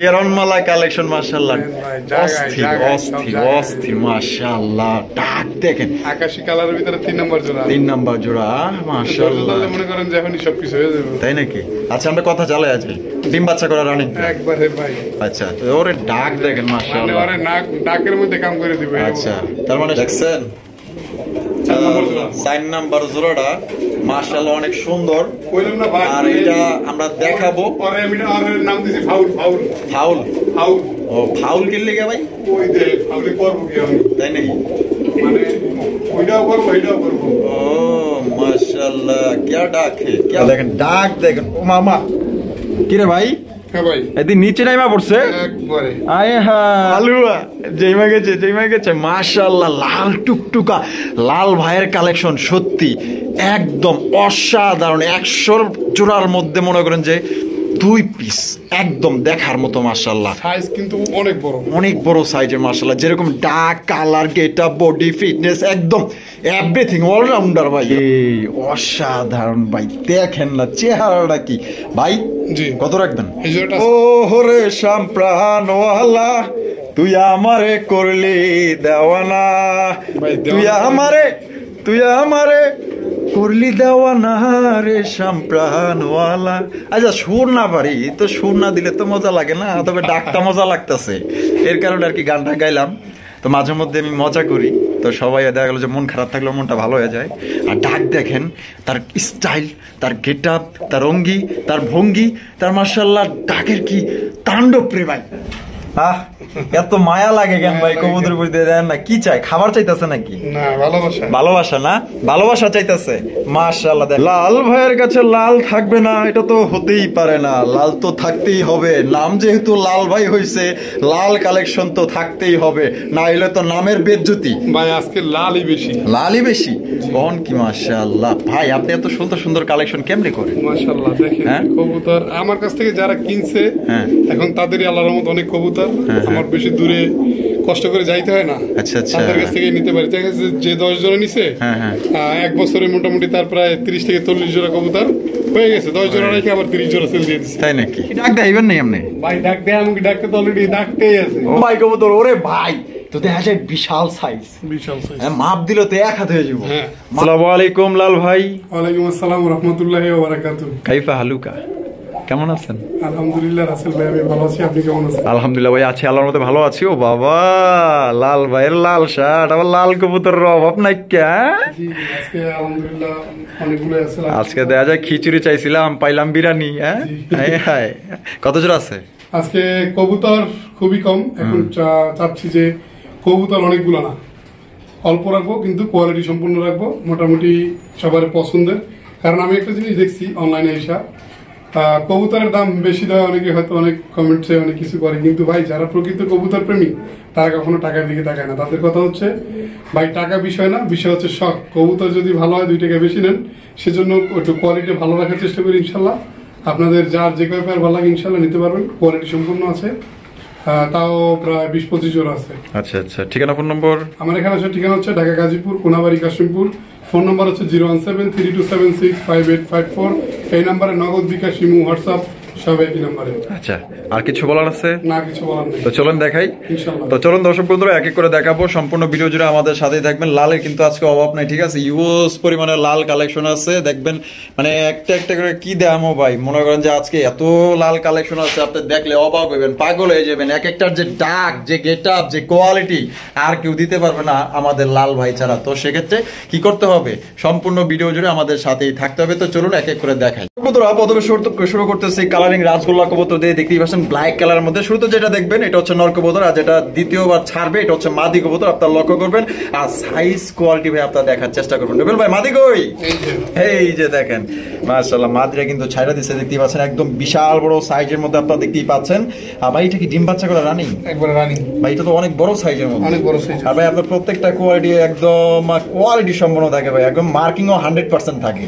কেরনমালা collection মাশাআল্লাহ, অস্থির অস্থির অস্থির মাশাআল্লাহ। ডাক দেখেন আকাশী কালারের ভিতরে 3 নাম্বার জোড়া, 3 নাম্বার জোড়া মাশাআল্লাহ। মনে করেন যে এখনই সবকিছু হয়ে যাবে, তাই নাকি? আচ্ছা আমরা কথা চালাই আছি, ডিম বাচ্চা করা রানিং একবারে ভাই। আচ্ছা তো ওরে ডাক দেখেন মাশাআল্লাহ, মানে ওরে নাক ডাকের মধ্যে কাম করে দিবে। আচ্ছা তার মানে দেখছেন 4 নাম্বার জোড়াটা মাশাআল্লাহ অনেক সুন্দর। কইলাম না ভাই, আর এটা আমরা দেখাবো। পরে আমি নাম দিছি ফাউল। ফাউল ফাউল ফাউল ও ফাউল কিনলে গে ভাই? ওই দে ফাউলি করব কি আমি, তাই নাকি? মানে ওইটাও করব এটাও করব। ও মাশাআল্লাহ কি ডাক হে, কি দেখেন ডাক দেখেন। ও মামা কি রে ভাই? হ্যাঁ ভাই, এদিন নিচে নাইমা পড়ছে একবারে আয় হ্যাঁ আলুয়া যেইমা গেছে মাশাআল্লাহ। লাল টুকটুকা লাল ভাইয়ের কালেকশন সত্যি একদম অসাধারণ। 100 জোড়ার মধ্যে মনে করেন যে 2 পিস একদম দেখার মতো মাশাআল্লাহ। সাইজ কিন্তু অনেক বড়, অনেক বড় সাইজের মাশাআল্লাহ। যেরকম ডাক কালার গেটআপ বডি ফিটনেস একদম এভরিথিং অলরাউন্ডার ভাই। এই অসাধারণ ভাই, দেখেন না চেহারাটা কি ভাই। জি কত রাখবেন? ও হরে শামপ্রাণওয়ালা তুই আমারে করলি দেওয়ানা, তুই আমারে করলি দেওয়ানা রে শামপ্রাণওয়ালা। আচ্ছা সুর না পারি তো, সুর না দিলে তো মজা লাগে না, তবে ডাকটা মজা লাগতেছে এর কারণে আর কি গানটা গাইলাম। তো মাঝে মধ্যে আমি মজা করি, তো সবাই দেখা গেল যে মন খারাপ থাকলেও মনটা ভালো হয়ে যায়। আর ডাক দেখেন তার স্টাইল, তার গেট আপ, তার অঙ্গি, তার ভঙ্গি, তার মাশাআল্লাহ ডাকের কি তাণ্ডব রে ভাই। এত মায়া লাগে কেন ভাই কবুতর উপর দিয়ে দেন না? কি চাই? খাবার চাইতেছে নাকি? না ভালোবাসা, ভালোবাসা না, ভালোবাসা চাইতেছে মাশাআল্লাহ। লাল ভাইয়ের কাছে লাল থাকবে না এটা তো হতেই পারে না, লাল তো থাকতেই হবে। নাম যেহেতু লাল ভাই হইছে, লাল কালেকশন তো থাকতেই হবে, না হলে তো নামের বেজ্জতি ভাই। আজকে লালই বেশি, লালই বেশি কোন কি মাশাআল্লাহ। ভাই আপনি এত সুন্দর সুন্দর কালেকশন কেমনে করেন? মাশাআল্লাহ দেখেন কবুতর আমার কাছ থেকে যারা কিনছে এখন তাদেরই আল্লাহর রহমত অনেক কবুতর। আমার বেশি দূরে কষ্ট করে যাইতে হয় না, আচ্ছা আচ্ছা তাদের কাছ থেকে নিতে পারি। দেখা যাচ্ছে যে 10 জোড়া নিছে, 1 বছরে মোটামুটি তার প্রায় 30 থেকে 40 জোড়া কবুতর হয়ে গেছে। 10 জোড়া রেখে আবার 30 জোড়া সেল দিয়ে দিচ্ছে। তাই নাকি? ডাক দেবেন নাই আপনি? ভাই ডাক দেয়, আমাকে ডাকতে তো অলরেডি ডাকতেই আছে। ও ভাই কবুতর ওরে ভাই তো দেখা যায় বিশাল সাইজ, বিশাল সাইজ। মাপ দিল তো 1 হাত হয়ে যাবো। আসসালামু আলাইকুম লাল ভাই। ওয়ালাইকুম আসসালাম ওয়া রাহমাতুল্লাহি ওয়া বারাকাতুহু। কাইফা হালুকা, কেমন আছেন? আলহামদুলিল্লাহ রাসেল ভাই আমি ভালো আছি, আপনি কেমন আছেন? আলহামদুলিল্লাহ ভাই আছি, আল্লাহর মধ্যে ভালো আছি। ও বাবা লাল ভাইয়ের লাল শার্ট, আবার লাল কবুতরের অভাব নাই কে? আজকে আলহামদুলিল্লাহ অনেকগুলো আছে। আজকে দেখা যায় খিচুড়ি চাইছিলাম, পাইলাম বিরিয়ানি। হ্যাঁ কত জোড়া আছে আজকে? কবুতর খুবই কম, এখন চাচ্ছি যে কবুতর অনেকগুলো না, অল্প রাখবো কিন্তু কোয়ালিটি সম্পূর্ণ রাখবো, মোটামুটি সবার পছন্দের। কারণ আমি একটা জিনিস দেখছি অনলাইনে এসা কবুতরের দাম বেশি দেওয়া, অনেকে হয়তো অনেক কমেন্টসে অনেক কিছু করে, কিন্তু ভাই যারা প্রকৃত কবুতর প্রেমী তারা কখনো টাকার দিকে তাকায় না। তাদের কথা হচ্ছে ভাই টাকা বিষয় না, বিষয় হচ্ছে শখ। কবুতর যদি ভালো হয় 2 টাকা বেশি নেন, সেজন্য একটু কোয়ালিটি ভালো রাখার চেষ্টা করি ইনশাল্লাহ। আপনাদের যার যে কয় পেয়ার ভালো লাগে ইনশাল্লাহ নিতে পারবেন, কোয়ালিটি সম্পূর্ণ আছে। তাও প্রায় 20-25 জোড়া আছে। আচ্ছা আচ্ছা, ঠিকানা ফোন নম্বর? আমার এখানে আসলে ঠিকানা হচ্ছে ঢাকা গাজীপুর কোনাবাড়ি কাশিমপুর। ফোন নাম্বার হচ্ছে 01732765854। এই নাম্বারে নগদ, বিকাশ, ইমো, হোয়াটসঅ্যাপ সব একই নাম্বারে। আচ্ছা আর কিছু বলার আছে? না কিছু বলার নেই। তো চলুন দেখাই ইনশাআল্লাহ। তো চলুন দর্শক বন্ধুরা এক এক করে দেখাবো, সম্পূর্ণ ভিডিও জুড়ে আমাদের সাথেই থাকবেন। লালের কিন্তু আজকে অভাব নাই, ঠিক আছে? ইউজ পরিমাণে লাল কালেকশন আছে, দেখবেন মানে একটা একটা করে কি দামও ভাই। মনে করেন যে আজকে এত লাল কালেকশন আছে, আপনি দেখলে অবাক হইবেন, পাগল হয়ে যাবেন। এক একটার যে ডাক, যে গেট আপ, যে কোয়ালিটি আর কেউ দিতে পারবে না আমাদের লাল ভাই ছাড়া। তো সেক্ষেত্রে কি করতে হবে? সম্পূর্ণ ভিডিও জুড়ে আমাদের সাথেই থাকতে হবে। তো চলুন এক এক করে দেখাই। বন্ধুরা প্রথমে শুরু করতেছি কালারিং রাজগোল্লা কবুতর দিয়ে। দেখতেই পাচ্ছেন ব্ল্যাক কালারের মধ্যে। শুরুতে যেটা দেখবেন এটা হচ্ছে নর কবুতর, আর যেটা দ্বিতীয়বার ছাড়বে এটা হচ্ছে মাদি কবুতর। আপনারা লক্ষ্য করবেন আর সাইজ কোয়ালিটি ভাই আপনারা দেখার চেষ্টা করবেন। নোবেল ভাই মাদি কই? এই যে দেখেন মাশাআল্লাহ মাদিরা কিন্তু ছাইরা দিচ্ছে, দেখতেই পাচ্ছেন একদম বিশাল বড় সাইজের মধ্যে আপনারা দেখতেই পাচ্ছেন। আর ভাই এটা কি ডিম বাচ্চা করে রানিং? একবারে রানিং ভাই, এটা তো অনেক বড় সাইজের মধ্যে, অনেক বড় সাইজ। আর ভাই আপনার প্রত্যেকটা কোয়ালিটি একদম কোয়ালিটি সম্পন্ন থাকে ভাই, একদম মার্কিংও 100% থাকে।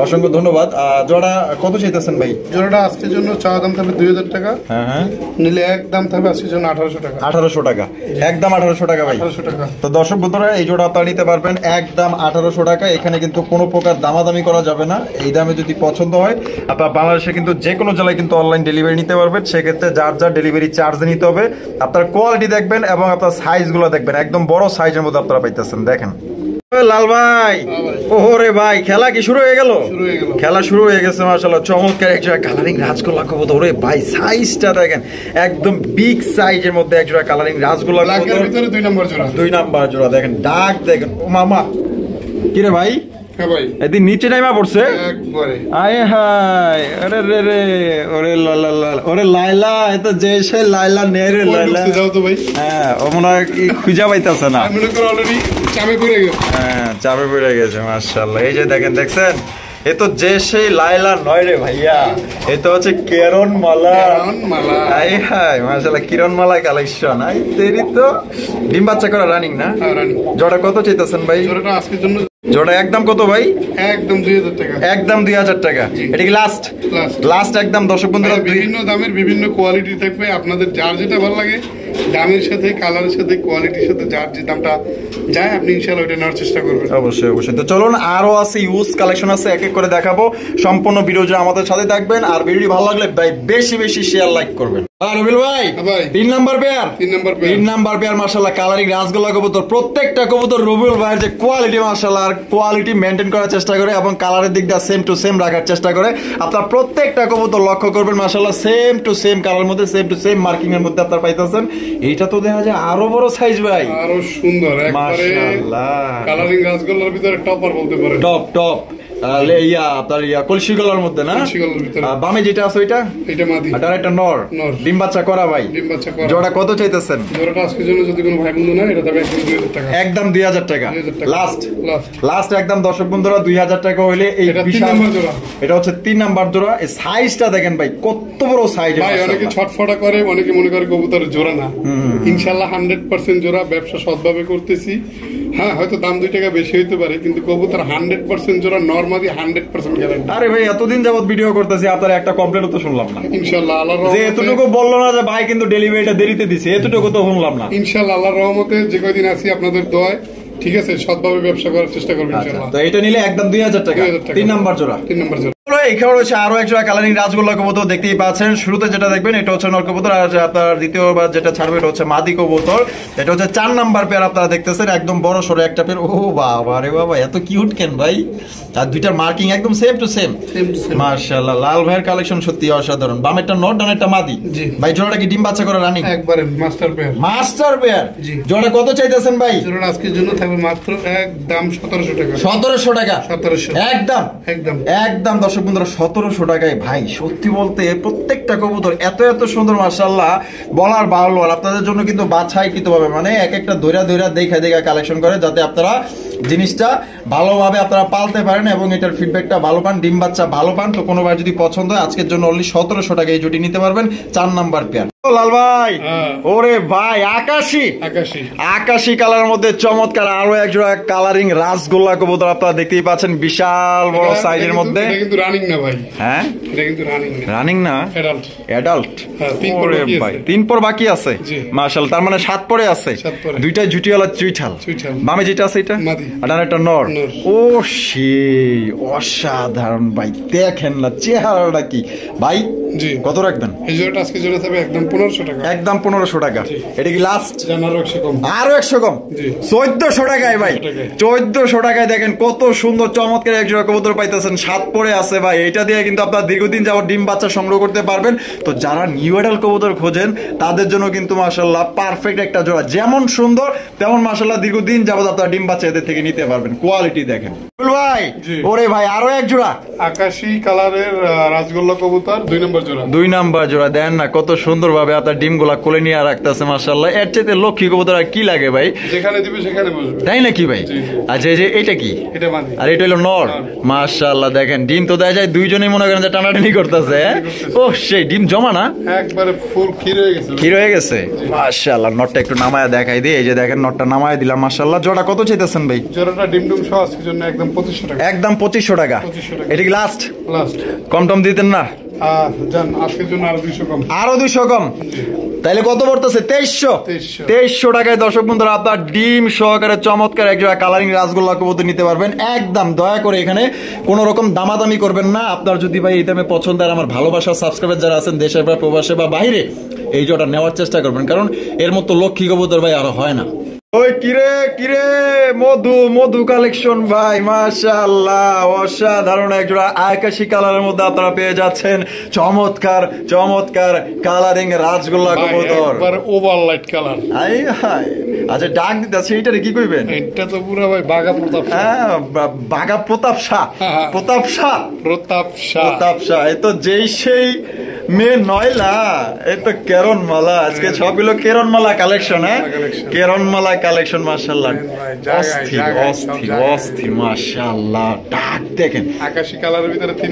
অসংখ্য ধন্যবাদ। জোড়া কত চাইতেছেন ভাই? জোড়াটা আজকে জন্য চাওয়া দাম থাকবে 2000 টাকা, হ্যাঁ হ্যাঁ, নিলে একদম থাকবে আজকের জন্য 1800 টাকা। 1800 টাকা, একদম 1800 টাকা ভাই। 1800 টাকা। তো দর্শক বন্ধুরা এই জোড়া আপনারা নিতে পারবেন একদম 1800 টাকা। এখানে কিন্তু কোনো প্রকার দামাদামি করা যাবে না। এই দামে যদি পছন্দ হয় আপনার বাংলাদেশে কিন্তু যে কোনো জেলায় কিন্তু অনলাইন ডেলিভারি নিতে পারবেন। সেক্ষেত্রে যার যার ডেলিভারি চার্জ নিতে হবে। আপনার কোয়ালিটি দেখবেন এবং আপনার সাইজগুলো দেখবেন, একদম বড় সাইজের মধ্যে আপনারা পাইতেছেন। দেখেন লাল ভাই, ওরে ভাই খেলা কি শুরু হয়ে গেল? খেলা শুরু হয়ে গেছে মাশাআল্লাহ। চমৎকার একটা কালারিং রাজগোল্লা কবুতর। ওরে ভাই সাইজটা দেখেন, একদম বিগ সাইজের মধ্যে এক জোড়া কালারিং রাজগোল্লা কবুতর। ভিতরে 2 নম্বর জোড়া। 2 নাম্বার জোড়া দেখেন, ডাক দেখেন। ও মামা কি রে ভাই, হ্যাঁ ভাই এদিন নিচে নাইমা পড়ছে একবারে। আয় হায়, আরে রে রে, ওরে লালা, ওরে লাইলা, এটা যে সে লাইলা নে রে লাইলা। যাও তো ভাই। হ্যাঁ, ও মনে হয় কি খুঁজা পাইতাছে না। আমি মনে করি অলরেডি চাপে পড়ে গেছে। হ্যাঁ, চাপে পড়ে গেছে মাশাআল্লাহ। এই যে দেখেন, দেখছেন এ তো যে সেই লাইলা নয় রে ভাইয়া, এ তো হচ্ছে কিরণ মালা। আয় হায় মাশাআল্লাহ, কিরণ মালা কালেকশন। আই তেরি তো ডিম বাচ্চা করা রানিং না? হ্যাঁ রানিং। জোড়া কত চাইতেছেন ভাই? জোড়াটা আজকের জন্য জোড়া একদম কত ভাই? একদম 2000 টাকা। একদম 2000 টাকা। এটা কি লাস্ট? লাস্ট একদম। দর্শক বন্ধুরা বিভিন্ন দামের বিভিন্ন কোয়ালিটি থাকবে, আপনাদের যার যেটা ভালো লাগে দামের সাথে কালারের সাথে কোয়ালিটির সাথে যার যে দামটা যায় আপনি ইনশাআল্লাহ ওটা নেওয়ার চেষ্টা করবেন। অবশ্যই অবশ্যই। তো চলুন, আরো আছে ইউজ কালেকশন আছে, এক এক করে দেখাবো। সম্পূর্ণ ভিডিও জুড়ে আমাদের সাথে থাকবেন। আর ভিডিওটি ভালো লাগলে ভাই বেশি বেশি শেয়ার লাইক করবেন। রবিল ভাই 3 নাম্বার পেয়ার, 3 নাম্বার পেয়ার মাশাআল্লাহ কালারিং রাজগোল্লা কবুতর। প্রত্যেকটা কবুতর রবিউল ভাইয়ের যে কোয়ালিটি মাশাআল্লাহ, আর কোয়ালিটি মেনটেন করার চেষ্টা করে এবং কালারের দিক দিয়ে সেম টু সেম রাখার চেষ্টা করে। আপনারা প্রত্যেকটা কবুতর লক্ষ্য করবেন মাশাআল্লাহ সেম টু সেম কালার মধ্যে, সেম টু সেম মার্কিং এর মধ্যে আপনারা পাইতেছেন। এইটা তো দেখা যায় আরো বড় সাইজ ভাই, আরো সুন্দর একবারে মাশাআল্লাহ। কালারিং রাজগোল্লার ভিতরে টপার বলতে পারেন। টপ টপ আপনার কলসি গলার মধ্যে না? বামে যেটা আছে ওইটা, এটা মাদি, আর একটা নর। ডিম বাচ্চা করা ভাই। ডিম বাচ্চা করা। জোড়া কত চাইতেছেন? জোড়াটা আজকের জন্য যদি কোনো ভাই বন্ধু না, এটা তবে একদম 2000 টাকা। একদম 2000 টাকা লাস্ট। লাস্ট একদম দর্শক বন্ধুরা 2000 টাকা হইলে এই বিশাল জোড়া। এটা হচ্ছে 3 নাম্বার জোড়া। এই সাইজটা দেখেন ভাই, কত বড় সাইজ ভাই। অনেকে ছটফটা করে, অনেকে মনে করে কবুতরের জোড়া না। ইনশাআল্লাহ 100% জোড়া। ব্যবসা সৎভাবে করতেছি। হ্যাঁ, হয়তো দাম 2 টাকা বেশি হইতে পারে, কিন্তু কবুতর 100% জোড়া, নরমালি 100% গ্যারান্টি। আরে ভাই এতদিন যাবত ভিডিও করতেছি, আপনার একটা কমপ্লেন্টও তো শুনলাম না। ইনশাআল্লাহ আল্লাহর রহমতে, যে এতটুকু বললো না যে ভাই কিন্তু ডেলিভারিটা দেরিতে দিছে, এতটুকু তো শুনলাম না। ইনশাআল্লাহ আল্লাহর রহমতে যে কয়দিন আছি আপনাদের দোয়ায়, ঠিক আছে, সৎভাবে ব্যবসা করার চেষ্টা করবেন ইনশাআল্লাহ। তো এটা নিলে একদম 2000 টাকা। 3 নাম্বার জোড়া। 3 নাম্বার জোড়া। এখানে রয়েছে আরো এক জোড়া কালারিং রাজগোল্লা কবুতর, দেখতেই পাচ্ছেন। শুরুতে যেটা দেখবেন এটা হচ্ছে নর কবুতর, আর আপনার দ্বিতীয়বার যেটা ছাড়বে এটা হচ্ছে মাদি কবুতর। এটা হচ্ছে 4 নাম্বার পেয়ার আপনারা দেখতেছেন, একদম বড় সরো একটা পেয়ার। ও বাবা রে বাবা, এত কিউট কেন ভাই। আর দুইটার মার্কিং একদম সেম টু সেম মাশাআল্লাহ। লাল ভাইয়ের কালেকশন সত্যি অসাধারণ। বামেরটা নর, ডানেরটা মাদি। ভাই জোড়াটা কি ডিম বাচ্চা করে রানিং? একবারে মাস্টার পেয়ার। Master pair. জোড়া কত চাইতেছেন ভাই? জোড়া আজকের জন্য থাকবে মাত্র একদম 1700 টাকা। 1700 টাকা। 1700 একদম একদম একদম দর্শক বন্ধুরা 1700 টাকায় ভাই। সত্যি বলতে প্রত্যেকটা কবুতর এত এত সুন্দর মাশাআল্লাহ, বলার বাহুল্য। আপনাদের জন্য কিন্তু বাছাইকৃতভাবে মানে এক একটা দৈরা দৈরা দেখা দেখা কালেকশন করে, যাতে আপনারা জিনিসটা ভালোভাবে আপনারা পালতে পারেন এবং এটার ফিডব্যাকটা ভালো পান, ডিম বাচ্চা ভালো পান। তো কোনো ভাই যদি পছন্দ হয় আজকের জন্য অনলি 1700 টাকা এই জুটি নিতে পারবেন। 4 নাম্বার পেয়ার। লাল ভাই, ওরে ভাই আকাশী আকাশী কালারের মধ্যে চমৎকার আরো এক জোড়া কালারিং রাজগোল্লা কবুতর আপনারা দেখতেই পাচ্ছেন, বিশাল বড় সাইজের মধ্যে। এটা কিন্তু রানিং না ভাই। হ্যাঁ, এটা কিন্তু রানিং না, অ্যাডাল্ট। ওরে ভাই 3 পর বাকি আছে মাশাআল্লাহ। তার মানে 7 পরে আছে। দুইটাই জুটিওয়ালা চুইঠাল। বামে যেটা আছে এটা মাদি, আর একটা নর। ও সেই অসাধারণ ভাই, দেখেন না চেহারাটা কি ভাই। জি, কত রাখবেন? এই জোড়াটা আজকে জোড়া থাকবে একদম 1500 টাকা। একদম 1500 টাকা। এটা কি লাস্ট? আরো 100 কম। আরো 100 কম। জি, 1400 টাকায় ভাই। 1400 টাকায় দেখেন কত সুন্দর চমৎকার এক জোড়া কবুতর পাইতেছেন। 7 পরে আছে ভাই। এটা দিয়ে কিন্তু আপনারা দীর্ঘদিন যাবত ডিম বাচ্চা সংগ্রহ করতে পারবেন। তো যারা নিউ অ্যাডাল্ট কবুতর খোঁজেন তাদের জন্য কিন্তু মাশাআল্লাহ পারফেক্ট একটা জোড়া। যেমন সুন্দর তেমন মাশাআল্লাহ দীর্ঘদিন যাবত আপনারা ডিম বাচ্চা এদের থেকে নিতে পারবেন। কোয়ালিটি দেখেন ভাই। ওরে ভাই আরো এক জোড়া আকাশী কালারের রাজগোল্লা কবুতর, 2 নম্বর জোড়া। 2 নাম্বার জোড়া। দেন না কত সুন্দর ভাবে আপনার ডিম গুলা কোলে নিয়ে রাখতেছে মাশাআল্লাহ। এর চাইতে লক্ষ্মী কবুতর আর কি লাগে ভাই? যেখানে দিবে সেখানে বসবে, তাই নাকি ভাই? আচ্ছা এই যে এটা কি? এটা মাদি, আর এটা হলো নর। মাশাআল্লাহ দেখেন ডিম তো দেয়া যায়, দুইজনেই মনে করেন যে টানাটানি করতেছে। ও সেই ডিম জমা না, একবারে ফুল ক্ষীর হয়ে গেছে। ক্ষীর হয়ে গেছে মাশাআল্লাহ। নটটা একটু নামায়া দেখাই দিই। এই যে দেখেন নটটা নামায়া দিলাম মাশাআল্লাহ। জোড়া কত চাইতেছেন ভাই? জোড়াটা ডিম ডুম সহ আজকের জন্য একদম 2500 টাকা। একদম 2500 টাকা। এটা কি লাস্ট? লাস্ট। কম টম দিতেন না? জান আজকের জন্য আরো 200 কম। আরো 200 কম, তাইলে কত পড়তেছে? 2300 টাকায় দর্শক বন্ধুরা আপনার ডিম সহকারে চমৎকার এক জোড়া কালারিং রাসগোল্লা কবুতর নিতে পারবেন একদম। দয়া করে এখানে কোনো রকম দামাদামি করবেন না। আপনার যদি ভাই এই দামে পছন্দ আর আমার ভালোবাসার সাবস্ক্রাইবার যারা আছেন দেশে বা প্রবাসে বা বাইরে, এই জোড়া নেওয়ার চেষ্টা করবেন, কারণ এর মতো লক্ষ্মী কবুতর ভাই আরো হয় না। ওই কিরে মধু কালেকশন ভাই, মাশাআল্লাহ অসাধারণ এক জোড়া আকাশী কালারের মধ্যে আপনারা পেয়ে যাচ্ছেন চমৎকার কালারিং রাজগোল্লা কবুতর, একবার ওভার লাইট কালার। আচ্ছা ডাক দিতেছে, এইটারে কি কইবেন? এটা তো পুরো ভাই বাঘা প্রতাপ শাহ। এই তো যেই সেই মেয়ে নয়লা, এই তো কেরন মালা। আজকে সবগুলো কেরন মালা কালেকশন। কেরন মালা কালেকশন মাশাআল্লাহ, অস্থির মাশাআল্লাহ। ডাক দেখেন আকাশী কালারের ভিতরে 3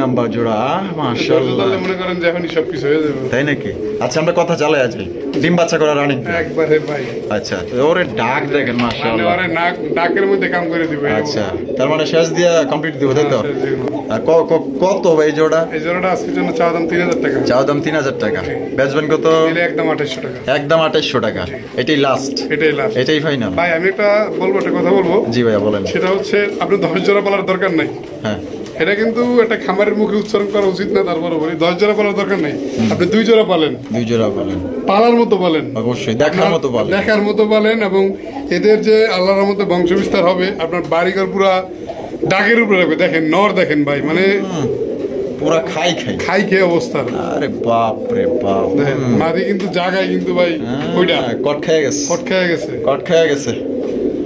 নাম্বার জোড়া মাশাআল্লাহ। মনে করেন যে এখনই সবকিছু হয়ে যাবে, তাই নাকি? আচ্ছা আমরা কথা চালাই আজকে ডিম বাচ্চা করা রানিং একবারে ভাই। আচ্ছা ওরে ডাক দেখেন মাশাআল্লাহ, ওরে ডাকের মধ্যে কাম করে দিবে। আচ্ছা তার মানে শেষ দিয়া কমপ্লিট দিব, তাই তো? কত ভাই জোড়া? এই জোড়াটা আজকের জন্য চাওয়া দাম 3000 টাকা। চাওয়া দাম 3000 টাকা, বেচবেন কত? একদম 2800 টাকা। একদম 2800 টাকা। এটাই লাস্ট, এটাই ফাইনাল। ভাই আমি একটা কথা বলবো। জি ভাইয়া বলেন। সেটা হচ্ছে আপনি 10 জোড়া পালার দরকার নাই। হ্যাঁ এটা কিন্তু একটা খামারের মুখে উচ্চারণ করা উচিত না। তারপরে বলি 10 জোড়া পালার দরকার নাই, আপনি 2 জোড়া পালেন। 2 জোড়া পালেন, পালার মতো পালেন, অবশ্যই দেখার মতো পালেন। এবং এদের যে আল্লাহর রহমতে বংশ বিস্তার হবে, আপনার বাড়িঘর পুরা ডাকের উপরে রাখবে। দেখেন নর দেখেন ভাই, মানে পুরা খাই খেয়ে অবস্থা। আরে বাপ রে বাপ, মাদি কিন্তু জায়গায় কিন্তু ভাই ওইটা কট খেয়ে গেছে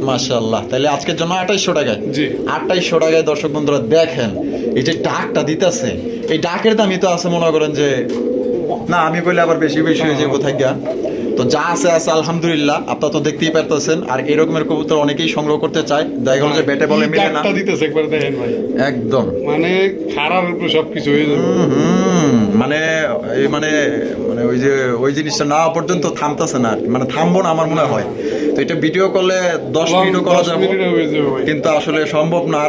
মাশাআল্লাহ। তাহলে আজকের জন্য 2800 টাকায়। জি 2800 টাকায় দর্শক বন্ধুরা দেখেন এই যে ডাকটা দিতেছে, এই ডাকের দামই তো আছে মনে করেন যে, না আমি বলে আবার বেশি হয়ে যাবো থাকা। তো যা আছে আলহামদুলিল্লাহ, আপনারা তো দেখতেই পারতেছেন। আর এরকমের কবুতর অনেকেই সংগ্রহ করতে চায়, দেখা গেল যে বেটে বলে মিলে না, একদম মানে খারার উপর সবকিছু হয়ে যাবে। মানে ওই জিনিসটা না পর্যন্ত থামতেছে না, মানে থামবো না আমার মনে হয়। তো এটা ভিডিও করলে 10 মিনিটও করা যাবে, কিন্তু আসলে সম্ভব না।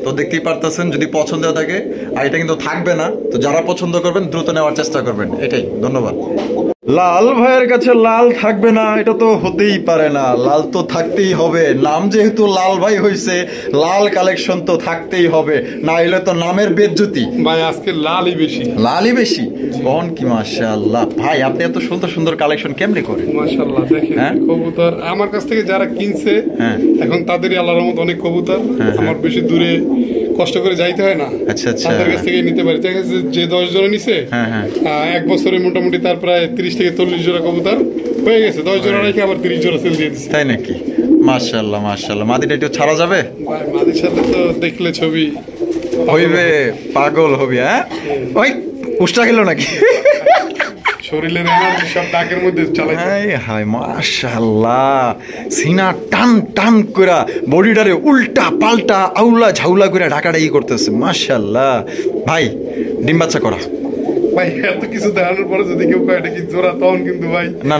তো দেখতেই পারতেছেন, যদি পছন্দ থাকে, আর এটা কিন্তু থাকবে না। তো যারা পছন্দ করবেন দ্রুত নেওয়ার চেষ্টা করবেন, এটাই। ধন্যবাদ। লাল ভাইয়ের কাছে লাল থাকবে না এটা তো হতেই পারে না, লাল তো থাকতেই হবে। নাম যেহেতু লাল ভাই হয়েছে, লাল কালেকশন তো থাকতেই হবে, না হলে তো নামের বেজ্জতি ভাই। আজকে লালই বেশি কোন কি মাশাআল্লাহ। ভাই আপনি এত সুন্দর কালেকশন কেমনে করেন? মাশাআল্লাহ দেখেন কবুতর আমার কাছ থেকে যারা কিনছে এখন তাদেরই আল্লাহর রহমত অনেক কবুতর। আমার বেশি দূরে কষ্ট করে যাইতে হয় না, তাদের কাছ থেকে নিতে পারি। যে 10 জোড়া নিছে 1 বছরে মোটামুটি তার প্রায় 30 থেকে 40 জোড়া কবুতর হয়ে গেছে। 10 জোড়া রেখে আবার 30 জোড়া সেল দিয়ে দিচ্ছে। তাই নাকি? মাশাআল্লাহ মাশাআল্লাহ। মাদিটা একটু ছাড়া যাবে? ভাই মাদির সাথে তো দেখলে ছবি হইবে, পাগল হবি। ওই উষ্টা গেল নাকি? শরীরের এনার্জি সব ডাকের মধ্যে চালাই। হাই মাশাআল্লাহ, সিনা টান কইরা বডিটারে উল্টা পাল্টা আউলা ঝাউলা করে ঢাকাডাকি করতেছে মাশাআল্লাহ। ভাই ডিম বাচ্চা করা ভাই, এত কিছু দেখানোর পরে যদি কেউ কয় এটা কি জোড়া, তখন কিন্তু ভাই না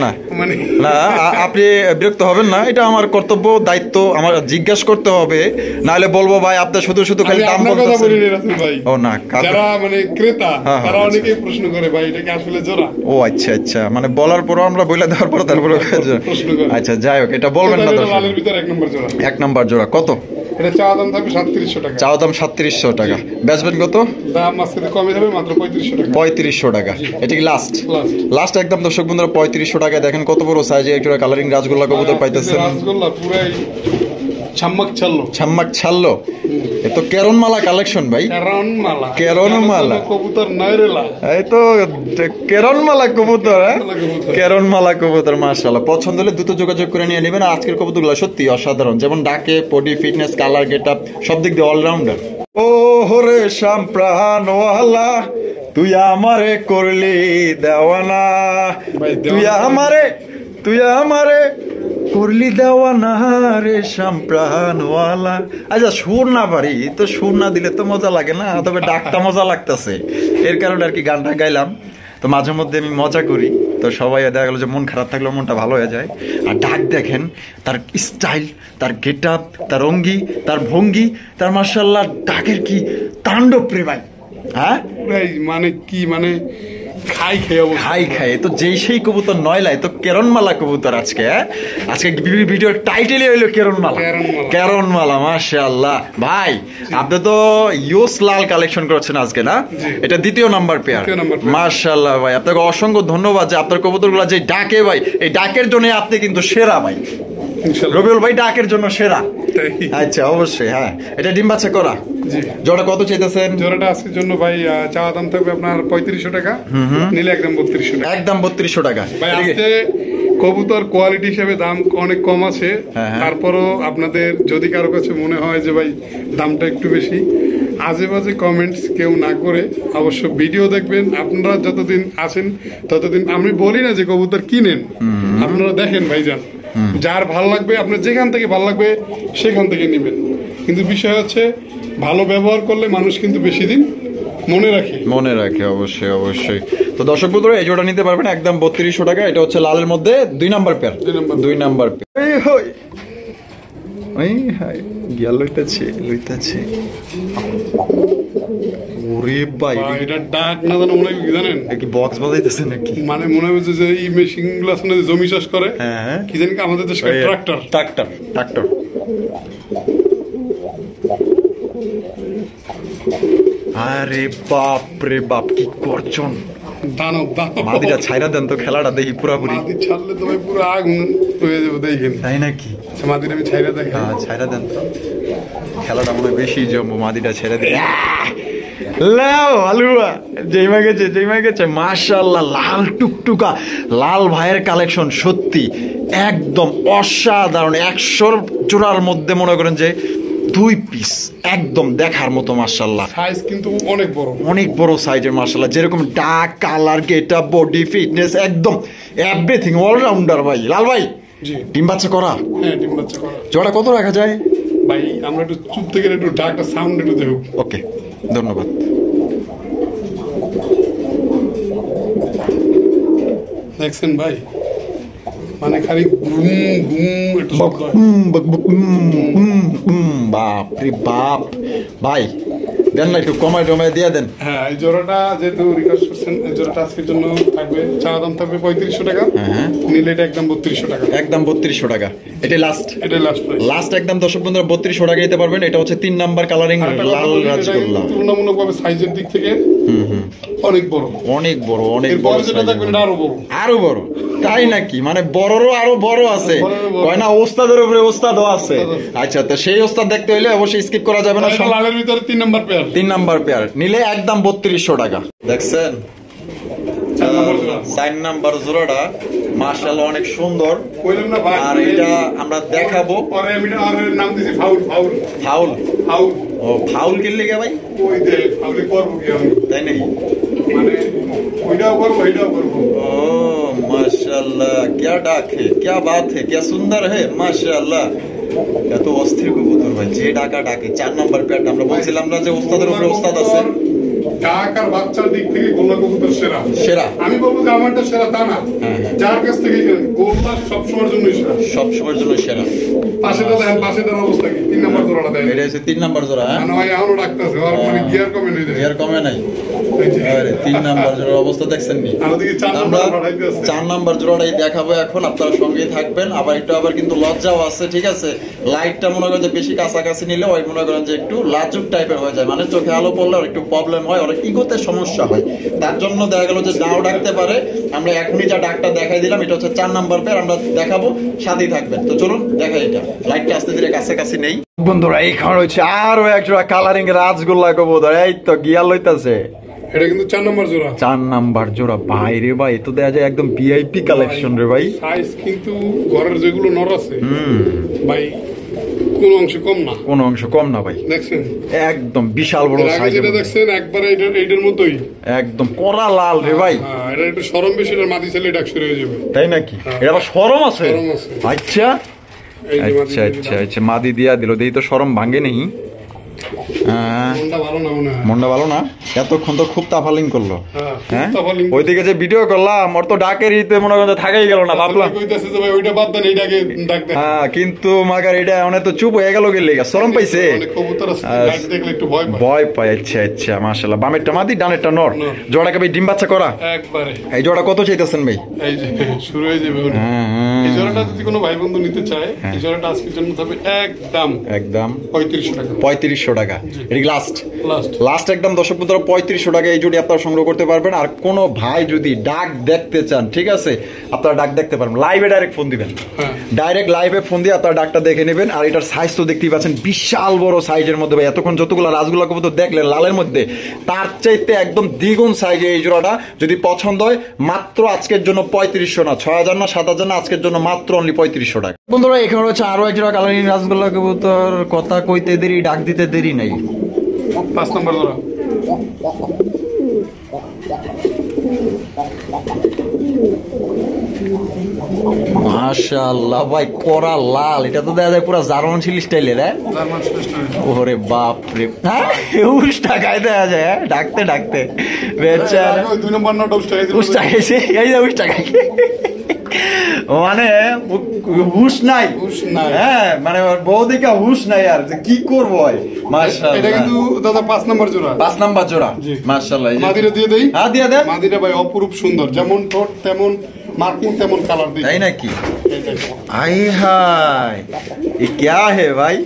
আপনি বিরক্ত হবেন না। এটা আমার কর্তব্য, দায়িত্ব, আমার জিজ্ঞেস করতে হবে, নাহলে বলবো ভাই আপনি শুধু খালি দাম বলতেছেন। ও না, যারা মানে ক্রেতা তারা অনেকেই প্রশ্ন করে ভাই এটা কি আসলে জোড়া। ও আচ্ছা, মানে বলার পর আমরা বলে দেওয়ার পর তারপরে প্রশ্ন করে। আচ্ছা যাই হোক, এটা বলবেন না। লালের ভিতর 1 নম্বর জোড়া। 1 নম্বর জোড়া কত? এটা চাওয়া দাম থাকবে 3700 টাকা। চাওয়া দাম 3700 টাকা, বেচবেন কত? দাম আজকে কমে যাবে মাত্র 3500 টাকা। 3500 টাকা। এটা কি লাস্ট একদম দর্শক বন্ধুরা 3500 টাকায়। দেখেন কত বড় সাইজে একটা কালারিং রাজগোল্লা কবুতর পাইতেছেন। রাজগোল্লা পুরাই ছাম্মাক ছাল্লো। এ তো কেরন মালা কালেকশন ভাই, কেরন মালা কবুতর নয়রেলা। এই তো কেরন মালা কবুতর, কেরন মালা কবুতর মাশাআল্লাহ। পছন্দ হলে দ্রুত যোগাযোগ করে নিয়ে নেবেন। আজকের কবুতরগুলো সত্যি অসাধারণ, যেমন ডাকে, বডি, ফিটনেস, কালার, গেটআপ সব দিক দিয়ে অলরাউন্ডার। ও হরে শাম প্রাণওয়ালা, তুই আমারে করলি দেওয়ানা, তুই আমারে করলি দেওয়ানা রে শাম প্রাণওয়ালা। আচ্ছা সুর না পারি তো, সুর না দিলে তো মজা লাগে না, তবে ডাকটা মজা লাগতেছে, এর কারণে আর কি গানটা গাইলাম। তো মাঝে মধ্যে আমি মজা করি, তো সবাই দেখা গেল যে মন খারাপ থাকলেও মনটা ভালো হয়ে যায়। আর ডাক দেখেন, তার স্টাইল, তার গেটআপ, তার অঙ্গি, তার ভঙ্গি, তার মাশাআল্লাহ ডাকের কি তাণ্ডব রে ভাই। পুরাই মানে কি মানে খাই খেয়ে অবস্থা। খাই খাই তো যেই সেই কবুতর নয়লাই তো কেরনমালা কবুতর আজকে আজকে ভিডিওর টাইটেলই হইলো কেরনমালা। কেরনমালা মাশাআল্লাহ ভাই, আপনি তো ইউস লাল কালেকশন করছেন আজকে না? এটা দ্বিতীয় নাম্বার পেয়ার। মাশাআল্লাহ ভাই, আপনাকে অসংখ্য ধন্যবাদ যে আপনার কবুতরগুলো যে ডাকে ভাই, এই ডাকের জন্য আপনি কিন্তু সেরা ভাই। রবিউল ভাই ডাকের জন্য সেরা। আচ্ছা অবশ্যই, হ্যাঁ। এটা ডিম বাচ্চা করা? জি। জোড়া কত চাইতেছেন? জোড়াটা আজকের জন্য ভাই চাওয়া দাম থাকবে আপনার 3500 টাকা, নিলে একদম 3200 টাকা। একদম 3200 টাকা। ভাই আজকে কবুতর কোয়ালিটি হিসেবে দাম অনেক কম আছে, তারপরও আপনাদের যদি কারো কাছে মনে হয় যে ভাই দামটা একটু বেশি, আজে বাজে কমেন্টস কেউ না করে অবশ্য ভিডিও দেখবেন। আপনারা যতদিন আছেন ততদিন আমি বলি না যে কবুতর কিনেন, আপনারা দেখেন ভাইজান, যার ভালো লাগবে আপনার যেখান থেকে ভালো লাগবে সেখান থেকে নেবেন। কিন্তু বিষয় হচ্ছে ভালো ব্যবহার করলে মানুষ কিন্তু বেশি দিন মনে রাখে। অবশ্যই অবশ্যই। তো দর্শক বন্ধুরা এই জোড়া নিতে পারবেন একদম 3200 টাকা। এটা হচ্ছে লালের মধ্যে 2 নাম্বার পেয়ার। 2 number pair. গিয়াল লইতাছে। ওরে ভাই, এটা ডাক না জানো মনে হয় কি জানেন? কি বক্স বাজাইতেছে নাকি? মানে মনে হচ্ছে যে এই মেশিন গুলো আছে না, জমি চাষ করে, কি জানি আমাদের দেশে ট্রাক্টর। আরে বাপ রে বাপ, কি করছেন? দানব মাদিটা ছাইরা দেন তো, খেলাটা দেখি পুরাপুরি। মাদি ছাড়লে তো ভাই পুরো আগুন হয়ে যাবে, দেখেন। তাই নাকি? আচ্ছা মাদিটা আমি ছাইরা দেখাই। হ্যাঁ ছাইরা দেন তো, খেলাটা মনে হয় বেশি জমবো। মাদিটা ছেড়ে দেন। লাও আলুয়া, যেইমা গেছে মাশাআল্লাহ, লাল টুকটুকা লাল ভাইয়ের কালেকশন সত্যি একদম অসাধারণ। 100 জোড়ার মধ্যে মনে করেন যে 2 পিস একদম দেখার মতো মাশাআল্লাহ। সাইজ কিন্তু অনেক বড় সাইজের মাশাআল্লাহ। যেরকম ডাক, কালার, গেটআপ, বডি, ফিটনেস একদম এভরিথিং অলরাউন্ডার ভাই। লাল ভাই জি, ডিম বাচ্চা করা? হ্যাঁ ডিম বাচ্চা করা। জোড়া কত রাখা যায় ভাই? আমরা একটু চুপ থেকে একটু ডাকটা সাউন্ড একটু দেব। ওকে, ধন্যবাদ। দেখছেন ভাই, মানে খালি বাপ রে বাপ ভাই, দেন না একটু কমাই টমাই দিয়ে দেন। হ্যাঁ এই জোড়াটা যেহেতু রিকোয়েস্ট করছেন, এই জোড়াটা আজকের জন্য থাকবে, চাওয়া দাম থাকবে 3500 টাকা, নিলে এটা একদম 3200 টাকা। একদম 3200 টাকা। এটাই লাস্ট প্রাইস। লাস্ট একদম দর্শক বন্ধুরা 3200 টাকা নিতে পারবেন। এটা হচ্ছে 3 নাম্বার কালারিং লাল রাজগোল্লা। তুলনামূলকভাবে সাইজের দিক থেকে অনেক বড়। যেটা দেখবেন এটা আরো বড়। তাই নাকি? মানে বড়রও আরো বড় আছে, কয় না ওস্তাদের উপরে ওস্তাদও আছে। আচ্ছা, তো সেই ওস্তাদ দেখতে হলে অবশ্যই স্কিপ করা যাবে না। লালের ভিতরে 3 নাম্বার পেয়ার। 3 নাম্বার পেয়ার নিলে একদম 3200 টাকা। দেখছেন 4 নাম্বার জোড়াটা মাশাআল্লাহ অনেক সুন্দর। আর এটা আমরা দেখাবো। পরে আমি নাম দিছি ফাউল। ও ফাউল কিনলে কে ভাই? ওই যে ফাউল করব কি আমি, তাই নাকি? মানে ওইটাও করব এটাও করব। ও माशाल्लाह, क्या डाक है, क्या बात है, क्या सुंदर है माशाल्लाह। এত অস্থির কবুতর ভাই, যে ডাকা ডাকে। 4 নাম্বার প্যাট আমরা বলছিলাম না যে ওস্তাদের উপরে ওস্তাদ আছে। ডাক আর বাচ্চার দিক থেকে গোল্লা কবুতর সেরা। আমি বলবো যে আমারটা সেরা তা না, যার কাছ থেকে গোল্লা সব সময়ের জন্য সেরা। পাশেটার অবস্থা কি? 3 নাম্বার জোড়াটা দেয়। এটা হচ্ছে 3 নাম্বার জোড়া। হ্যাঁ ভাই এখনো ডাকতেছে, আর মানে গিয়ার কমে নাই। আরে 3 নাম্বার জোড়ার অবস্থা দেখছেন নি? আমরা 4 নাম্বার জোড়াটাই দেখাবো এখন, আপনারা সঙ্গেই থাকবেন। আবার কিন্তু লজ্জাও আছে, ঠিক আছে? লাইটটা মনে করেন যে বেশি কাছাকাছি নিলে ওই মনে করেন যে একটু লাজুক টাইপের হয়ে যায়, মানে চোখে আলো পড়লে একটু প্রবলেম হয়, অনেক ইগোতে সমস্যা হয়। তার জন্য দেখা গেল যে নাও ডাকতে পারে। আমরা এখনই যা ডাকটা দেখাই দিলাম, এটা হচ্ছে 4 নাম্বার পেয়ার, আমরা দেখাবো, সাথেই থাকবেন। তো চলুন দেখাই। এটা লাইটটা আস্তে ধীরে কাছাকাছি নেই বন্ধুরা। এইখানে রয়েছে আরো একজোড়া কালারিং রাজগোল্লা কবুতর। এই তো গিয়ার লইতাছে। এটা কিন্তু 4 নাম্বার জোড়া। 4 নাম্বার জোড়া ভাই রে ভাই, তো দেখা যায় একদম ভিআইপি কালেকশন রে ভাই। সাইজ কিন্তু ঘরের যেগুলো নর আছে ভাই কোন অংশ কম না ভাই। দেখছেন একদম বিশাল বড় সাইজ। যেটা দেখছেন একবারে এইটার মতোই একদম কড়া লাল রে ভাই। হ্যাঁ, এটা একটু শরম বেশি, এর মাটি ছেলে ডাক শুরু হয়ে যাবে। তাই নাকি? এটা আবার শরম আছে? আচ্ছা, মাদি দিয়া দিল, দেই তো শরম ভাঙে নেই। হ্যাঁ মনটা ভালো না মনে হয়। মনটা ভালো না, এতক্ষণ তো খুব তাফালিং করলো। হ্যাঁ তাফালিং ওইদিকে যে ভিডিও করলাম ওর তো ডাকের ইতে মনে করেন থাকাই গেল না, ভাবলাম কইতাছে যে ভাই ওইটা বাদ দেন এইটাকে ডাক দেন। হ্যাঁ কিন্তু মাগার এটা অনেক তো চুপ হয়ে গেল গেলে শরম পাইছে, অনেক কবুতর আছে লাইট দেখলে একটু ভয় পায়। ভয় পায়। আচ্ছা আচ্ছা মাশাআল্লাহ, বামেরটা মাদি ডানেরটা নর, জোড়াকে ভাই ডিম বাচ্চা করা একবারে। এই জোড়া কত চাইতেছেন ভাই? এই যে শুরু হয়ে যাবে ওটা। এই জোড়াটা যদি কোনো ভাই বন্ধু নিতে চায়, এই জোড়াটা আজকের জন্য হবে একদম একদম 3500 টাকা। 3500 টাকা, এটা লাস্ট লাস্ট লাস্ট একদম দর্শক বন্ধুরা 3500 টাকা এই জুড়ি আপনারা সংগ্রহ করতে পারবেন। আর কোনো ভাই যদি ডাক দেখতে চান, ঠিক আছে, আপনারা ডাক দেখতে পারবেন, লাইভে ডাইরেক্ট ফোন দিবেন, ডাইরেক্ট লাইভে ফোন দিয়ে আপনারা ডাকটা দেখে নেবেন। আর এটার সাইজ তো দেখতেই পাচ্ছেন, বিশাল বড় সাইজের মধ্যে ভাই, এতক্ষণ যতগুলো রাজগুলা কবুতর দেখলেন লালের মধ্যে, তার চাইতে একদম দ্বিগুণ সাইজে এই জোড়াটা। যদি পছন্দ হয় মাত্র আজকের জন্য 3500 না, 6000 না 7000 না, আজকের জন্য মাত্র অনলি 3500 টাকা। বন্ধুরা এখানে হচ্ছে আরো এক জোড়া কালারিং রাজগুলা কবুতর, কথা কইতে দেরি ডাক দিতে দেরি নাই। 5 নম্বর জোড়া মাশাআল্লাহ ভাই, করা লাল, এটা তো দেখা যায় পুরো জার্মান শিল স্টাইলের। জার্মান শ্রেষ্ঠ। ওরে বাপ রে, হ্যাঁ উষ্টা গায়ে দেখা যায়, হ্যাঁ ডাকতে ডাকতে বেচারা ওই 2 নম্বর নট উষ্টা গেছে, এই যে উষ্টা গায়ে মানে হুশ নাই, হুশ নাই। হ্যাঁ মানে ওর বউ দেখে হুশ নাই, আর যে কি করবো। মাশাআল্লাহ এটা কিন্তু দাদা 5 নম্বর জোড়া। 5 নাম্বার জোড়া। মাশাআল্লাহ, মাদিরা দিয়ে দেই। হ্যাঁ দিয়ে দেন। মাদিরা ভাই অপরূপ সুন্দর, যেমন ঠোঁট তেমন মার্কিং তেমন কালার দিই। তাই নাকি? आई हाय ये क्या है भाई,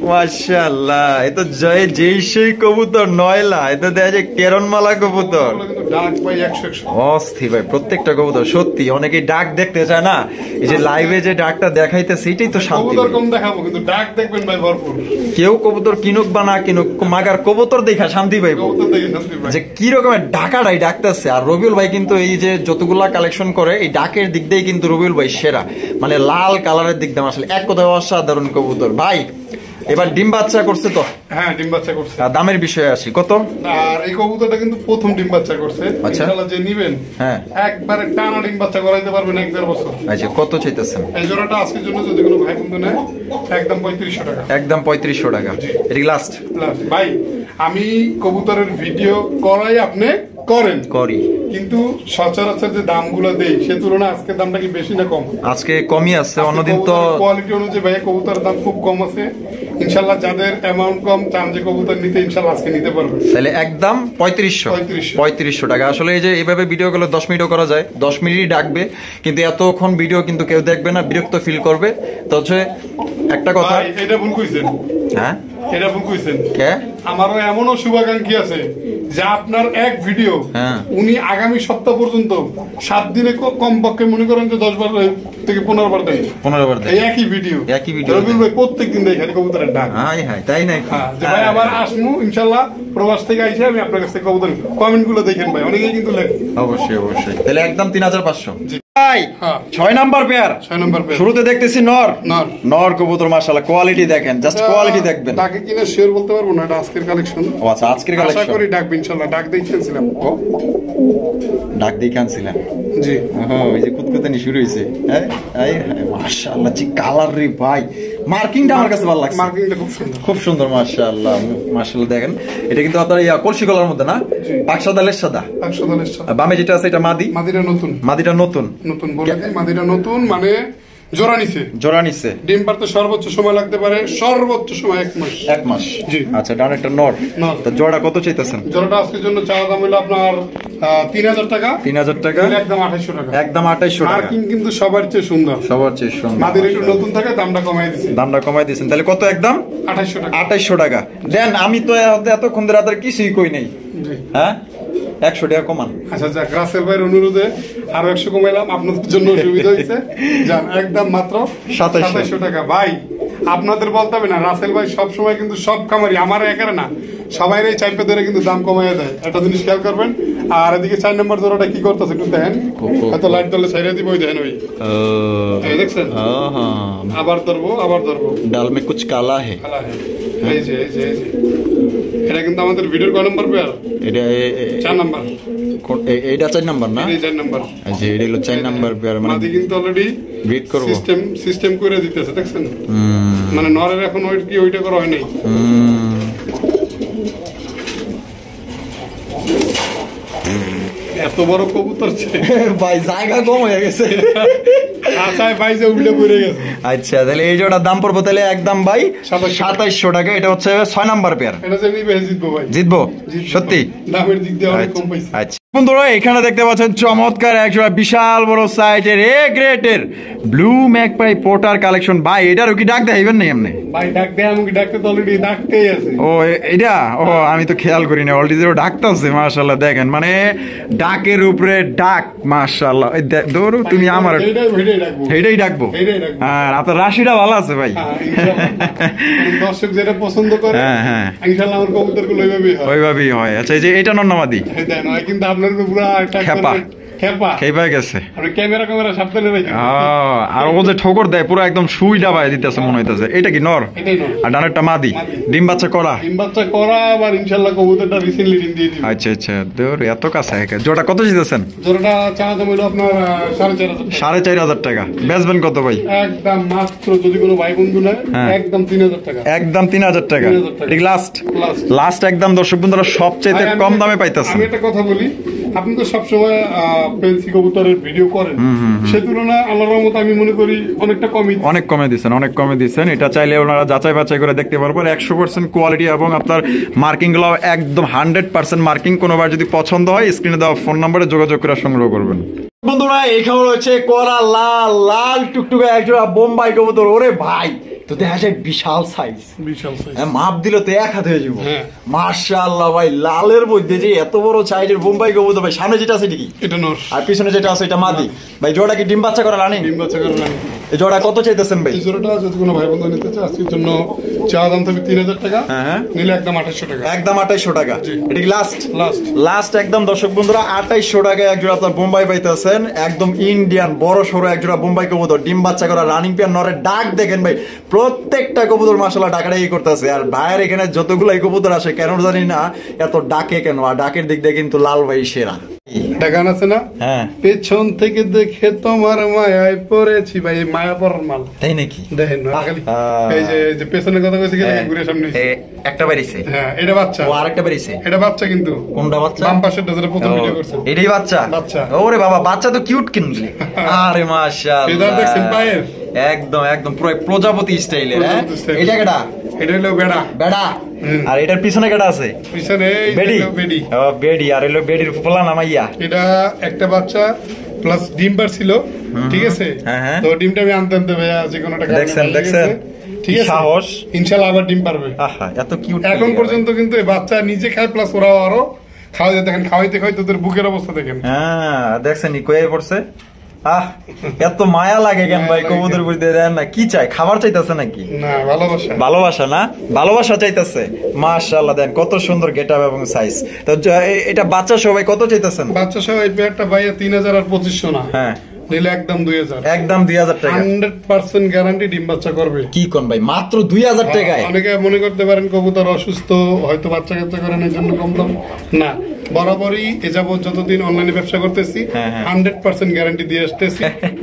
माशाल्लाह ये तो जय जैसे कबूतर नयला, ये तो দেখা যায় কেরনমালা কবুতর। কিন্তু ডাক ভাই 100 অস্থির ভাই, প্রত্যেকটা কবুতর সত্যি, অনেকেই ডাক দেখতে চায় না, এই যে লাইভে যে ডাকটা দেখাইতেছে এটাই তো শান্তি। কবুতর কম দেখাবো কিন্তু ডাক দেখবেন ভাই ভরপুর। কেউ কবুতর কিনুক বা না কিনুক, মাগার কবুতর দেখা শান্তি পাইব, কবুতর দেখে শান্তি পাই। যে কি রকমের ডাকাটাই ডাকতেছে। আর রবিউল ভাই কিন্তু এই যে যতগুলা কালেকশন করে এই ডাকের দিক দিয়ে কিন্তু রবিউল ভাই সেরা, মানে লাল কালারের দিক দিয়ে আসলে এক কথায় অসাধারণ কবুতর ভাই। এবার ডিম বাচ্চা করছে তো? হ্যাঁ ডিম বাচ্চা করছে। আর দামের বিষয়ে আসি, কত? আর এই কবুতরটা কিন্তু প্রথম ডিম বাচ্চা করছে। আচ্ছা। ইনশাআল্লাহ যে নিবেন, হ্যাঁ একবারে টানা ডিম বাচ্চা করাইতে পারবেন 1.5 বছর। আচ্ছা কত চাইতেছেন? এই জোড়াটা আজকের জন্য যদি কোনো ভাই বন্ধু নেয় একদম 3500 টাকা। একদম 3500 টাকা, এটা লাস্ট। ভাই আমি কবুতরের ভিডিও করাই আপনি করেন করি, কিন্তু সচরাচর যে দামগুলো দেই সে তুলনায় আজকের দামটা কি বেশি না কম? আজকে কমই আছে, অন্যদিন তো কোয়ালিটি অনুযায়ী ভাই কবুতরের দাম খুব কম আছে। ইনশাআল্লাহ যাদের অ্যামাউন্ট কম চান যে কবুতর নিতে, ইনশাআল্লাহ আজকে নিতে পারবেন। তাহলে একদম 3500 টাকা। আসলে এই যে এইভাবে ভিডিও গুলো 10 মিনিটও করা যায়, 10 মিনিটই ডাকবে, কিন্তু এতক্ষণ ভিডিও কিন্তু কেউ দেখবে না, বিরক্ত ফিল করবে। তো হচ্ছে একটা কথা, ভাই এটা ভুল কইছেন। হ্যাঁ এটা ভুল কইছেন। কে? আমারও এমনও শুভাকাঙ্ক্ষী আছে যে আপনার এক ভিডিও হ্যাঁ। উনি আগামী সপ্তাহ পর্যন্ত 7 দিনে কমপক্ষে মনে করেন যে 10 বার থেকে 15 বার দেয়। 15 বার দেয় এই একই ভিডিও রবিউল ভাই প্রত্যেকদিন দেয় খালি কবুতরের ডাক। হাই হাই, তাই নাকি? হ্যাঁ, যে ভাই আবার আসমু ইনশাআল্লাহ প্রবাস থেকে আইসে আমি আপনার কাছ থেকে কবুতর কমেন্ট গুলো দেখেন ভাই, অনেকেই কিন্তু লেখে। অবশ্যই অবশ্যই, তাহলে একদম 3500। জি। ভাই হ্যাঁ। 6 নাম্বার পেয়ার। 6 নম্বর পেয়ার। শুরুতে দেখতেছি নর। নর। নর কবুতর মাশাআল্লাহ, কোয়ালিটি দেখেন, জাস্ট কোয়ালিটি দেখবেন। ডাকে কিনা শেয়ার বলতে পারবো না, এটা আজকের কালেকশন। ও আচ্ছা, আজকের আশা কালেকশন। করি ডাকবে ইনশাআল্লাহ। ডাক দেখেছিলাম। ডাক দিয়ে কানছিলেন। জি। ওই যে কুতকুতানি শুরু হয়েছে। মাশাআল্লাহ জি কালার রে ভাই, মার্কিংটা আমার কাছে ভালো লাগছে। মার্কিংটা খুব সুন্দর। খুব সুন্দর মাশাআল্লাহ, মাশাআল্লাহ দেখেন। এটা কিন্তু আপনার কলসি কলার মধ্যে না, পাকসাদা লেসাদা। পাকসাদা লেসাদা। বামে যেটা আছে এটা মাদি। মাদিরা নতুন। মাদিটা নতুন। নতুন বলে দিই, মাদিরা নতুন মানে জোড়া নিছে। জোড়া নিছে। ডিম পারতে সর্বোচ্চ সময় লাগতে পারে, সর্বোচ্চ সময় 1 মাস। 1 মাস। জি। আচ্ছা ডান একটা নর। নর। তো জোড়া কত চাইতেছেন? জোড়াটা আজকের জন্য চাওয়া দাম হলো আপনার 3000 টাকা। 3000 টাকা। একদম 2800 টাকা। একদম 2800 টাকা। মার্কিং কিন্তু সবার চেয়ে সুন্দর। সবার চেয়ে সুন্দর। মাদিরা একটু নতুন থাকে, দামটা কমাই দিছি। দামটা কমাই দিয়েছেন, তাহলে কত? একদম 2800 টাকা। 2800 টাকা দেন। আমি তো এতক্ষণ ধরে আর কিছুই কই নাই। জি। হ্যাঁ 100 টাকা কমান। আচ্ছা যাক, রাসেল ভাইয়ের অনুরোধে আরো 100 কমাইলাম, আপনাদের জন্য সুবিধা হয়েছে। যান একদম মাত্র 2700 টাকা। ভাই আপনাদের বলতে হবে না, রাসেল ভাই সব সময় কিন্তু সব খামারি আমার একারে না সবাই এই চাইপে ধরে কিন্তু দাম কমাইয়া দেয়, একটা জিনিস খেয়াল করবেন। আর এদিকে 4 নম্বর জোড়াটা কি করতেছে একটু দেখেন, হয়তো লাইট দলে ছাইরা দিব, ওই দেখেন ওই দেখছেন। আবার ধরবো, আবার ধরবো। ডাল মে কুছ কালা হে। এই যে এই যে এই যে এটা কিন্তু আমাদের ভিডিওর কয় নম্বর পেয়ার? এটা 4 নম্বর। এইটা 4 নাম্বার না? এই 4 নম্বর। আচ্ছা এটা হলো 4 নাম্বার পেয়ার। মানে মাদি কিন্তু অলরেডি ব্রিড করব। সিস্টেম করে দিতেছে দেখছেন। মানে নরের এখন ওই কি ওইটা করা হয় নাই। এত বড় কবুতর ভাই জায়গা কম হয়ে গেছে। আশায় ভাই যে উল্টে পড়ে গেছে। আচ্ছা তাহলে এই জোড়ার দাম পড়বো তাহলে একদম ভাই 2700 টাকা। এটা হচ্ছে 6 নাম্বার পেয়ার। এটা যে নিবে জিতবো ভাই। জিতবো সত্যি? দামের দিক দিয়ে অনেক কম পাইছে। আচ্ছা বন্ধুরা এখানে দেখতে পাচ্ছেন চমৎকার একজোড়া বিশাল বড় সাইজের এ গ্রেটের ব্লু ম্যাকপাই পোটার কালেকশন। ভাই এটারও কি ডাক দেখাইবেন না এমনি? ভাই ডাক দেয়, আমাকে ডাকতে তো অলরেডি ডাকতেই আছে। ও এটা ও আমি তো খেয়াল করি না, অলরেডি ডাকতেছে মাশাআল্লাহ। দেখেন মানে ডাকের উপরে ডাক মাশাআল্লাহ। ধরো তুমি আমার এইটাই ডাকবো। আর আপনার রাশিটা ভালো আছে ভাই। দর্শক যেটা পছন্দ করে হ্যাঁ ইনশাআল্লাহ আমার কবুতরগুলো ওইভাবেই হয়। আচ্ছা এই যে এটা নন্নামাদি কিন্তু আপনার পুরো খেপা খেপা গেছে। ক্যামেরা সাবধানে রাখেন। আর ও যে ঠোকর দেয় পুরো একদম সুই ডাবায় দিতেছে মনে হইতেছে। এটা কি নর? আর ডানেরটা মাদি। ডিম বাচ্চা করা আবার ইনশাআল্লাহ কবুতরটা রিসেন্টলি ডিম দিয়ে দিবে। আচ্ছা দূর এত কাছে জোড়া কত দিতেছেন? জোড়াটা চাওয়া দাম হলো আপনার 4500 টাকা। বেচবেন কত ভাই? একদম মাত্র যদি কোনো ভাই বন্ধু নেয় একদম 3000 টাকা। একদম 3000 টাকা। ঠিক লাস্ট একদম দর্শক বন্ধুরা সবচেয়ে কম দামে পাইতেছেন। আমি একটা কথা বলি, আপনি তো সবসময় ফেন্সি কবুতরের ভিডিও করেন, সে তুলনায় আল্লাহর রহমতে আমি মনে করি অনেকটা অনেক কমে দিচ্ছেন। এটা চাইলে ওনারা যাচাই বাছাই করে দেখতে পারবেন। 100% কোয়ালিটি এবং আপনার মার্কিং গুলো একদম 100% মার্কিং। কোনোবার যদি পছন্দ হয় স্ক্রিনে দেওয়া ফোন নম্বরে যোগাযোগ করে সংগ্রহ করবেন। বন্ধুরা এই খবর হচ্ছে করা লাল টুকটুকে একজোড়া বোম্বাই কবুতর। ওরে ভাই তো দেখা যায় বিশাল সাইজ। মাপ দিল তো এক হাত হয়ে যাবো। মাশাআল্লাহ ভাই লালের মধ্যে যে এত বড় সাইজের বোম্বাই কবুতর ভাই। সামনে যেটা আছে কি? এটা নর। আর পিছনে যেটা আছে এটা মাদি। ভাই জোড়া কি ডিম বাচ্চা করা রানি? ডিম বাচ্চা করা রানি। এই জোড়া কত চাইতেছেন ভাই? এই জোড়াটা যদি কোনো ভাই বন্ধু নিতে চায় আজকের জন্য চাওয়া দাম থাকবে 3000 টাকা। নিলে একদম 2800 টাকা। একদম 2800 টাকা। এটা কি লাস্ট একদম দর্শক বন্ধুরা 2800 টাকা এক জোড়া আপনার বোম্বাই পাইতেছেন। একদম ইন্ডিয়ান বড় সরো এক জোড়া বোম্বাই কবুতর। ডিম বাচ্চা করা রানিং পেয়ার নরের ডাক দেখেন ভাই। প্রত্যেকটা কবুতর মাশাআল্লাহ ডাকাডাকি করতেছে। আর ভাইয়ের এখানে যতগুলাই কবুতর আসে কেন জানি না এত ডাকে কেন। আর ডাকের দিক দিয়ে কিন্তু লাল ভাই সেরা। গান আছে না? পেছন থেকে দেখে তোমার মায়ায় পড়েছি। ভাই মায়া পড়ার মাল তাই নাকি? দেখেন এই যে পেছনের কথা কইছি ঘুরে সামনে একটা বেরিয়েছে। এটা বাচ্চা। ও আরেকটা বেরিয়েছে। এটা বাচ্চা কিন্তু কোনটা বাচ্চা? বাম পাশেরটা যেটা প্রথম ভিডিও করছেন এটাই বাচ্চা। ওরে বাবা বাচ্চা তো কিউট কিনলি। আরে মাশাআল্লাহ ফেদার দেখছেন পায়ের একদম পুরো প্রজাপতি স্টাইলের। এটা কেডা? এটা হলো বেড়া। আর এটার পিছনে কেডা আছে? পিছনে বেডি। আর হলো বেডির পোলা নামাইয়া। এটা একটা বাচ্চা প্লাস ডিম ছিল। ঠিক আছে তো ডিমটা আমি আনতে ভাইয়া যে কোনো টাকা দেখছেন ঠিক আছে সাহস ইনশাআল্লাহ আবার ডিম পারবে। আহা এত কিউট। এখন পর্যন্ত কিন্তু এই বাচ্চা নিজে খায় প্লাস ওরাও আরো খাওয়াতে দেখেন। খাওয়াইতে তোদের বুকের অবস্থা দেখেন। দেখছেন কয়ে পড়ছে। এত মায়া লাগে কেন ভাই কবুতর বুঝতে দেন না? কি চাই? খাবার চাইতেছে নাকি? না ভালোবাসা না ভালোবাসা চাইতেছে। মাশাআল্লাহ দেন কত সুন্দর গেটআপ এবং সাইজ। তো এটা বাচ্চা সবাই কত চাইতেছেন? বাচ্চা সহ এই পেয়ারটা ভাইয়া 3000 আর 2500 না। নিলে একদম 2000। একদম 2000 টাকা। 100% গ্যারান্টি ডিম বাচ্চা করবে। কি কোন ভাই মাত্র 2000 টাকায়? অনেকে মনে করতে পারেন কবুতর অসুস্থ হয়তো বাচ্চা কাচ্চা করেন এই জন্য কম দাম না। বরাবরই এ যাবত যতদিন অনলাইনে ব্যবসা করতেছি 100% গ্যারান্টি দিয়ে আসতেছি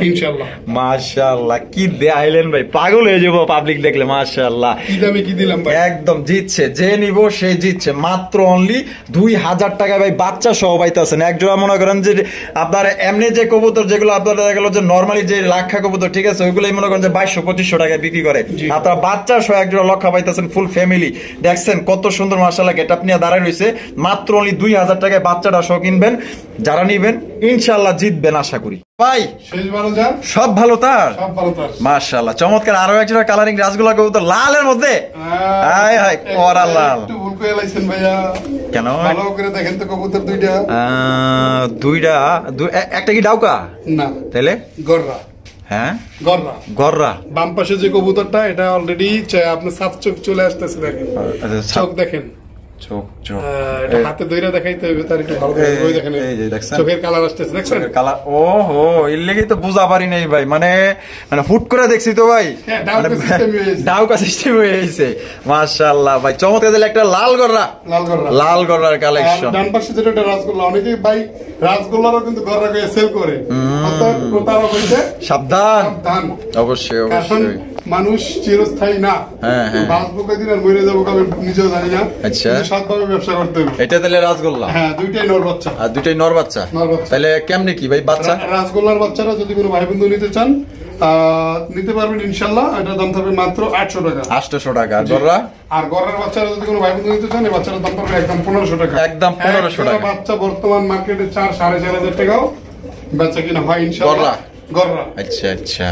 ইনশাআল্লাহ। মাশাআল্লাহ কি দেখাইলেন ভাই, পাগল হয়ে যাবো পাবলিক দেখলে। মাশাআল্লাহ কি দামে কি দিলাম ভাই। একদম জিতছে, যে নিব সে জিতছে। মাত্র অনলি 2000 টাকায় ভাই বাচ্চা সহ পাইতেছেন। এক জোড়া মনে করেন যে আপনার এমনি যে কবুতর যেগুলো আপনার দেখা গেল যে নরমালি যে লাক্ষা কবুতর ঠিক আছে ওইগুলোই মনে করেন যে 2200-2500 টাকায় বিক্রি করে। আপনার বাচ্চা সহ এক জোড়া লক্ষা পাইতেছেন ফুল ফ্যামিলি। দেখছেন কত সুন্দর মাশাআল্লাহ গেটআপ নিয়ে দাঁড়ায় রয়েছে। মাত্র অনলি 2000 টাকায় বাচ্চাটা সহ কিনবেন। যারা নিবেন ইনশাআল্লাহ জিতবেন আশা করি। ভাই সব ভালো তার মাশাআল্লাহ চমৎকার। আরো একজোড়া কালারিং রাসগোল্লা কবুতর লালের মধ্যে। হায় হায় করা লাল। একটু ভুল করে লাইছেন ভাইয়া। কেন? ভালো করে দেখেন তো কবুতর দুইটা একটা কি ডাউকা না তাহলে গররা। হ্যাঁ গররা। বাম পাশে যে কবুতরটা এটা অলরেডি আপনার সাত চোখ চলে আসতেছে। দেখেন চোখ দেখেন। হাতে ধরে দেখাইতে হবে তার একটু ভালো করে। ওই দেখেন চোখের কালার আসতেছে দেখছেন কালার। ওহো এর লেগেই তো বুঝা পারি নাই ভাই। মানে হুট করে দেখছি তো ভাই ডাউকা সিস্টেম হয়ে গেছে। মাশাআল্লাহ ভাই চমৎকার দিলে একটা লাল গররার কালেকশন। ডান পাশে যেটা রাসগোল্লা অনেকেই ভাই রাসগোল্লারও কিন্তু গররা করে সেল করে। সাবধান অবশ্যই। মানুষ চিরস্থায়ী না। হ্যাঁ, হ্যাঁ। বাঁচবো কদিন আর মরে যাবো কবে নিজেও জানি না। আচ্ছা। কিন্তু সৎভাবে ব্যবসা করতে হবে। এটা তাহলে রাসগোল্লা, হ্যাঁ, দুইটাই নর বাচ্চা। আর দুইটাই নর বাচ্চা। নর বাচ্চা। তাহলে কেমনে কি ভাই বাচ্চা? রাসগোল্লার বাচ্চারা যদি কোনো ভাই বন্ধু নিতে চান নিতে পারবেন ইনশাল্লাহ। এটার দাম থাকবে মাত্র 800 টাকা। 800 টাকা। আর গররা? আর গড়ের বাচ্চারা যদি কোনো ভাই বন্ধু নিতে চান, এই বাচ্চাটার দাম পড়বে একদম 1500 টাকা। একদম 1500 টাকা। একটা বাচ্চা বর্তমান মার্কেটে 4,500 টাকাও বেচা কিনা হয় ইনশাল্লাহ। গড়রা। আচ্ছা আচ্ছা।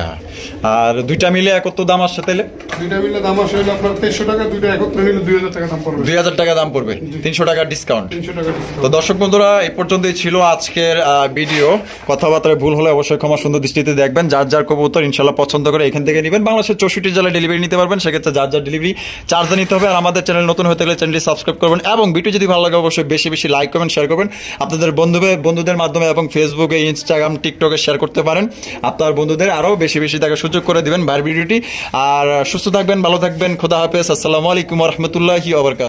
আর দুইটা মিলে কত দাম আসছে তাহলে? দুইটা মিলে দাম আসে হলো আপনার 2300 টাকা, দুইটা একত্রে নিলে 2000 টাকা দাম পড়বে। 2000 টাকা দাম পড়বে, 300 টাকা ডিসকাউন্ট। 300 টাকা discount। তো দর্শক বন্ধুরা, এই পর্যন্তই ছিল আজকের ভিডিও। কথাবার্তায় ভুল হলে অবশ্যই ক্ষমা সুন্দর দৃষ্টিতে দেখবেন। যার যার কবুতর ইনশাল্লাহ পছন্দ করে এখান থেকে নেবেন। বাংলাদেশের 64 জেলায় ডেলিভারি নিতে পারবেন। সেক্ষেত্রে যার যার ডেলিভারি চার্জ নিতে হবে। আর আমাদের চ্যানেল নতুন হতে গেলে চ্যানেলটি সাবস্ক্রাইব করবেন এবং ভিডিও যদি ভালো লাগে অবশ্যই বেশি বেশি লাইক করবেন, শেয়ার করবেন আপনাদের বন্ধুদের মাধ্যমে, এবং ফেসবুকে, ইনস্টাগ্রাম, টিকটকে শেয়ার করতে পারেন। আপনার বন্ধুদের আরো বেশি বেশি দেখার সুযোগ করে দিবেন ভাইয়ের ভিডিওটি। আর সুস্থ থাকবেন, ভালো থাকবেন। খোদা হাফেজ। আসসালামু আলাইকুম ওয়া রাহমাতুল্লাহি ওয়া বারাকাতুহু।